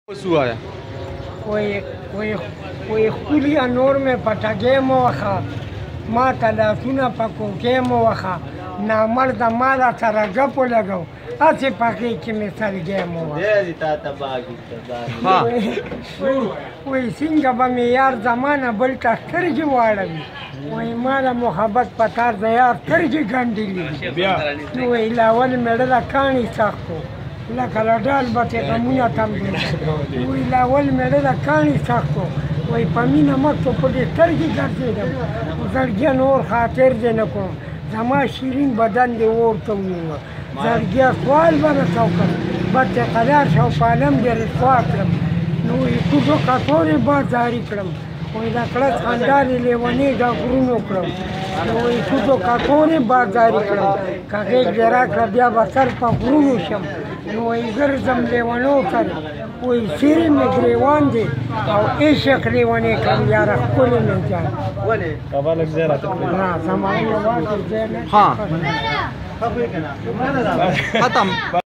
وسوایا وی خپلی نور مې پټګې مو وخه ما ته لاسونه په کوکې مو وخه نامرده ما را سره ګپ ولګو هسې پکې کې مې سلګۍ مو وی څنګه به مې یار زمانه بل ته سترګې واړوي وی ما د محبت په تار د یار سترګې ګنډلي نو وی لاول مې ډله کاڼي سخت و لکه له ډال به ترې غمونه تمدل وی لاول مې ډله کاڼي سخت و وی په مینه مستو په دې سترګې ګرځېدم زړګیه نور خاطر دې نه کوم زما شیرین بدن دې اور ته ونیوه زړګیه سوال به راته وکړم بد دې قرار شه او په عالم دې رسوا کړم نو وی کوټو کټورې بازاري کړم وی د کړس خنډانې لیونې د غرونو کړم نو وی کوټو کټورې بازاري کړم که غېږ دې راکړه بیا به سر په غرونو شم نو وی ګرځم لیونو سره وی سیرې مې ګریوان دي او عشق لیونې کړم یاره ښکلې مې جان زما یې واټ ځای نه ختم